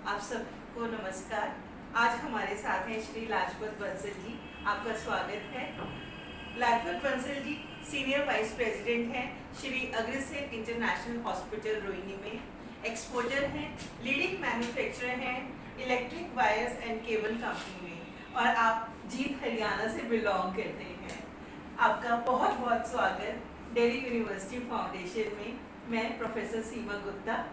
आप सबको नमस्कार। आज हमारे साथ हैं श्री लाजपत बंसल जी। आपका स्वागत है। Lajpat Bansal ji senior vice president हैं श्री अग्रसेन इंटरनेशनल हॉस्पिटल रोहिणी में। एक्सपोर्टर हैं, लीडिंग मैन्युफैक्चरर हैं electric wires and cable company में, और आप जींद हरियाणा से बिलोंग करते हैं। आपका बहुत बहुत स्वागत दिल्ली यूनिवर्सिटी फाउंडेशन में। मैं प्रोफेसर सीमा गुप्ता,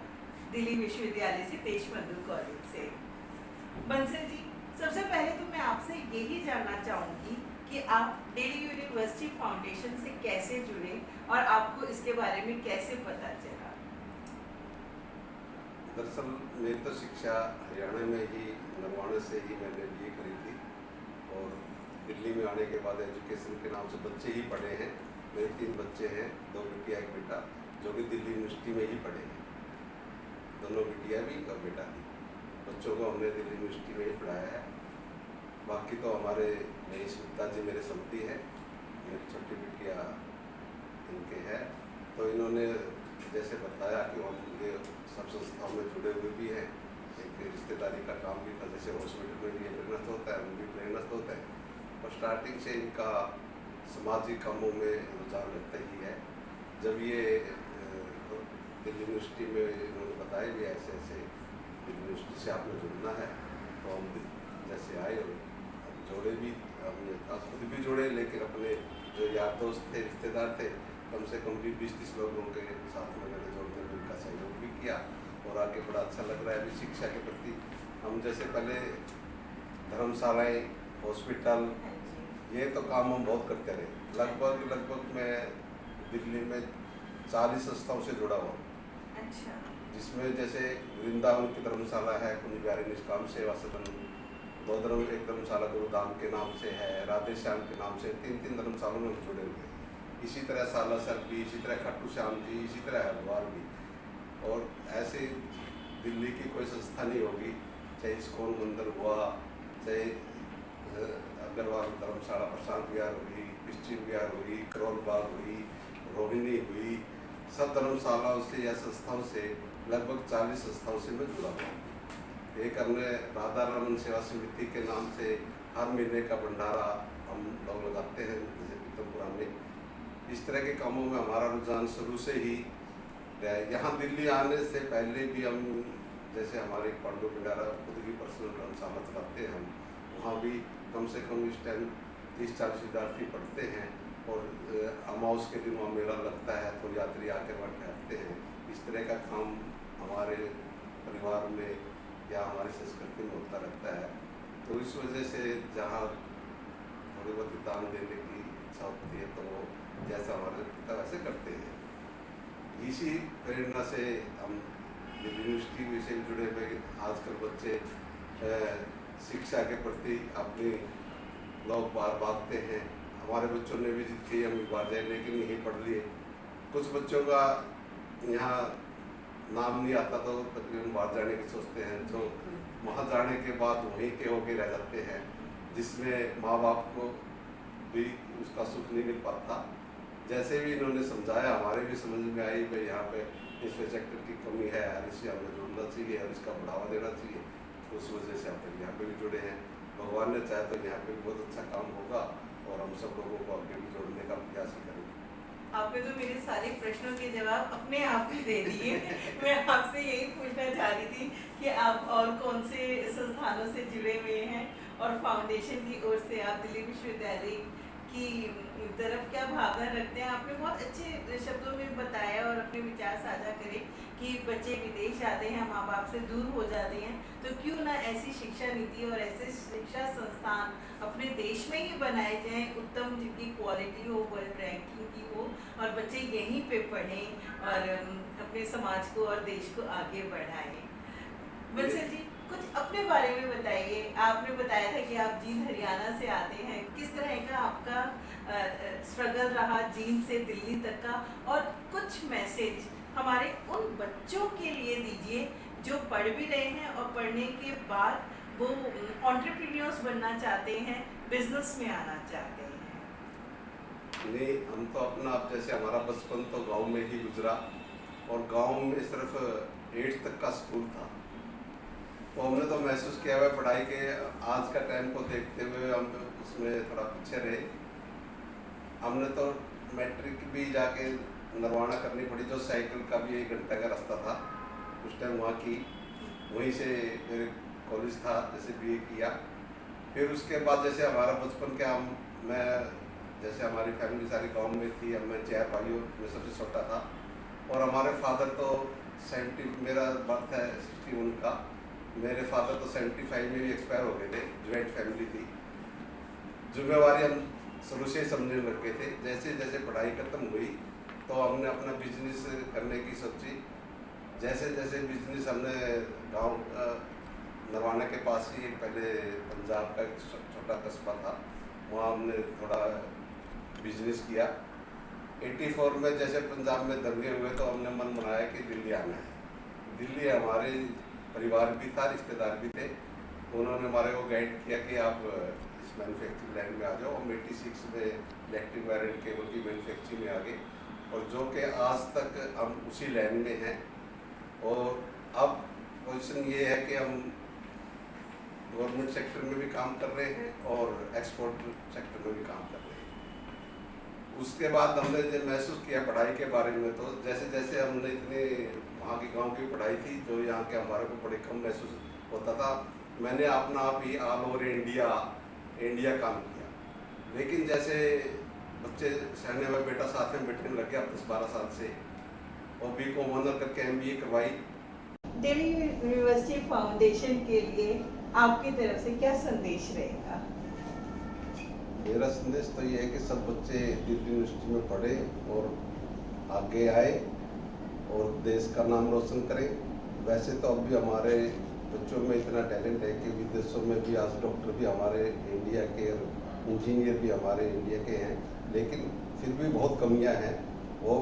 दिल्ली विश्वविद्यालय से, देश बंधु कॉलेज से। बंसल जी, सबसे पहले तो मैं आपसे यही जानना चाहूँगी कि आप दिल्ली यूनिवर्सिटी फाउंडेशन से कैसे जुड़े और आपको इसके बारे में कैसे पता चला? दरअसल मेरी तो शिक्षा हरियाणा में ही, नरवाणे से ही मैंने बीए करी थी, और दिल्ली में आने के बाद एजुकेशन के नाम से बच्चे ही पढ़े हैं। मेरे 3 बच्चे हैं, 2 बेटियाँ 1 बेटा, जो कि दिल्ली यूनिवर्सिटी में ही पढ़े हैं। दोनों बेटियाँ भी और बेटा भी। बच्चों को हमने दिल्ली यूनिवर्सिटी में ही पढ़ाया है। बाकी तो हमारे महेश गुप्ता जी मेरे समती है, मेरी छोटी बेटियाँ इनके हैं। तो इन्होंने जैसे बताया कि हम ये सब संस्थाओं में जुड़े हुए भी हैं। एक रिश्तेदारी का काम भी था, जैसे हॉस्पिटल में भी प्रेरित होता है, हम भी प्रेरित होते हैं। और स्टार्टिंग से इनका सामाजिक कामों में रुझान रहता ही है। जब ये दिल्ली यूनिवर्सिटी में इन्होंने बताया भी ऐसे ऐसे दिल्ली यूनिवर्सिटी से आपने जुड़ना है, तो हम जैसे आए और जोड़े भी, हमने खुद भी जोड़े, लेकिन अपने जो यार दोस्त थे, रिश्तेदार थे, कम से कम भी 20-30 लोगों के साथ में मैंने जोड़ने में उनका सहयोग भी किया। और आगे बड़ा अच्छा लग रहा है अभी शिक्षा के प्रति। हम जैसे पहले धर्मशालाएँ, हॉस्पिटल, ये तो काम हम बहुत करते रहे। लगभग मैं दिल्ली में 40 संस्थाओं से जुड़ा हुआ। अच्छा। जिसमें जैसे वृंदावन की धर्मशाला है, कुंज बिहारी निष्काम सेवा सदन, 2 धर्म, एक धर्मशाला गुरुधाम के नाम से है, राधे श्याम के नाम से, 3 धर्मशालों में जुड़े हुए। इसी तरह सालासर भी, इसी तरह खाटू श्याम जी, इसी तरह हरिद्वार भी। और ऐसे दिल्ली की कोई संस्था नहीं होगी, चाहे इस्कॉन मंदिर हुआ, चाहे अग्रवाल धर्मशाला प्रशांत विहार हुई, पश्चिम विहार हुई, करोल बाग हुई, रोहिणी हुई, सब धर्मशालाओं से या संस्थाओं से, लगभग 40 संस्थाओं से मैं जुड़ा हूँ। एक हमने राधा रमन सेवा समिति के नाम से हर महीने का भंडारा हम लोग लगाते हैं, जैसे पीतमपुरा में। इस तरह के कामों में हमारा रुझान शुरू से ही रहा। यहाँ दिल्ली आने से पहले भी हम, जैसे हमारे पांडु भंडारा खुद भी पर्सनल धर्मशाला चलाते हैं हम, वहाँ भी कम से कम इस टाइम 30-40 विद्यार्थी पढ़ते हैं। और अमावस के दिन वहाँ मेला लगता है, तो यात्री आकर वहाँ ठहरते हैं। इस तरह का काम हमारे परिवार में या हमारी संस्कृति में होता रहता है। तो इस वजह से जहाँ थोड़ी बहुत दान देने की इच्छा होती है, तो वो जैसा हमारे पिता वैसे करते हैं। इसी प्रेरणा से हम दिल्ली यूनिवर्सिटी से जुड़े हुए। आजकल बच्चे शिक्षा के प्रति अपनी लोग बार भागते हैं। हमारे बच्चों ने भी जिद की हम बाहर जाए, लेकिन यहीं पढ़ लिए। कुछ बच्चों का यहाँ नाम नहीं आता, तो तकरीबन बाहर जाने की सोचते हैं, जो वहाँ जाने के बाद वहीं के होके रह जाते हैं, जिसमें माँ बाप को भी उसका सुख नहीं मिल पाता। जैसे भी इन्होंने समझाया, हमारे भी समझ में आई भाई यहाँ पे इंफ्रास्ट्रक्चर की कमी है और इसे हमें जुड़ना चाहिए और इसका बढ़ावा देना चाहिए। उस वजह से हम यहाँ पे भी जुड़े हैं। भगवान ने चाहे तो यहाँ पे बहुत अच्छा काम होगा और हम सब लोगों को आगे भी जोड़ने का प्रयास करेंगे। आपने तो मेरे सारे प्रश्नों के जवाब अपने आप ही दे दिए। मैं आपसे यही पूछना चाह रही थी कि आप और कौन से संस्थानों से जुड़े हुए हैं, और फाउंडेशन की ओर से आप दिल्ली विश्वविद्यालय की तरफ क्या भावना रखते हैं। आपने बहुत अच्छे शब्दों में बताया और अपने विचार साझा करे कि बच्चे विदेश जाते हैं, माँ बाप से दूर हो जाते हैं, तो क्यों ना ऐसी शिक्षा नीति और ऐसे शिक्षा संस्थान अपने देश में ही बनाए जाएं, उत्तम, जिनकी क्वालिटी हो, वर्ल्ड रैंकिंग की हो, और बच्चे यहीं पे पढ़ें और अपने समाज को और देश को आगे बढ़ाएं। बंसल जी, कुछ अपने बारे में बताइए। आपने बताया था कि आप जींद हरियाणा से आते हैं। किस तरह का आपका स्ट्रगल रहा जींद से दिल्ली तक का, और कुछ मैसेज हमारे उन बच्चों के लिए दीजिए जो पढ़ भी रहे हैं और पढ़ने के बाद वो एंटरप्रेन्योर्स बनना चाहते हैं, बिजनेस में आना चाहते हैं। नहीं, हम तो अपना, आप जैसे हमारा बचपन तो गांव में ही गुजरा, और गांव में सिर्फ 8th तक का स्कूल था। तो तो हमने तो महसूस किया हुआ पढ़ाई के आज का टाइम को देखते हुए हम उसमें थोड़ा पीछे रहे। हमने तो मैट्रिक भी जाके नरवाना करनी पड़ी, जो साइकिल का भी 1 घंटे का रास्ता था उस टाइम वहाँ की। वहीं से मेरे कॉलेज था, जैसे बीए किया। फिर उसके बाद जैसे हमारा बचपन के मैं जैसे हमारी फैमिली सारी गांव में थी, अब मैं 4 भाइयों में सबसे छोटा था। और हमारे फादर तो 70, मेरा बर्थ है 61 का, मेरे फादर तो 75 में भी एक्सपायर हो गए थे। ज्वाइंट फैमिली थी, जिम्मेवारी हम शुरू से समझने लग गए थे। जैसे जैसे पढ़ाई खत्म हुई तो हमने अपना बिजनेस करने की सोची। जैसे जैसे बिजनेस हमने गांव नरवाना के पास ही एक पहले पंजाब का एक छोटा कस्बा था, वहाँ हमने थोड़ा बिजनेस किया। 84 में जैसे पंजाब में दंगे हुए तो हमने मन बनाया कि दिल्ली आना है। दिल्ली हमारे परिवार भी था, रिश्तेदार भी थे। उन्होंने हमारे को गाइड किया कि आप इस मैन्युफैक्चरिंग लाइन में आ जाओ। हम 86 में इलेक्ट्रिक वायर एंड केबल की मैन्युफैक्चरिंग में आ गए, और जो कि आज तक हम उसी लाइन में हैं। और अब पोजीशन ये है कि हम गवर्नमेंट सेक्टर में भी काम कर रहे हैं और एक्सपोर्ट सेक्टर में भी काम कर रहे हैं। उसके बाद हमने जब महसूस किया पढ़ाई के बारे में, तो जैसे जैसे हमने इतने वहाँ की गांव की पढ़ाई थी जो यहाँ के हमारे को बड़े कम महसूस होता था। मैंने अपना आप ही ऑल ओवर इंडिया काम किया। लेकिन जैसे बच्चे सहने में बेटा साथ में बैठने लग गया 10-12 साल से, और B.Com ऑनर करके MBA करवाई। दिल्ली यूनिवर्सिटी फाउंडेशन के लिए आपकी तरफ से क्या संदेश रहेगा? मेरा संदेश तो ये है कि सब बच्चे दिल्ली यूनिवर्सिटी में पढ़े और आगे आए और देश का नाम रोशन करें। वैसे तो अब भी हमारे बच्चों में इतना टैलेंट है कि विदेशों में भी आज डॉक्टर भी हमारे इंडिया के, इंजीनियर भी हमारे इंडिया के हैं, लेकिन फिर भी बहुत कमियां हैं। वो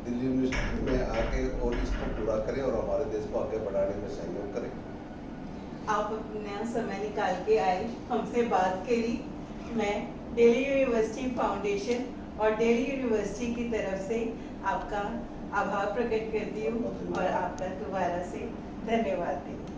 दिल्ली यूनिवर्सिटी में आके और इसको पूरा करें और हमारे देश को आगे बढ़ाने में सहयोग करें। आप अपना समय निकाल के आए, हमसे बात करी। मैं दिल्ली यूनिवर्सिटी फाउंडेशन और दिल्ली यूनिवर्सिटी की तरफ से आपका आभार प्रकट करती हूँ और आपका दोबारा से धन्यवाद देती हूँ।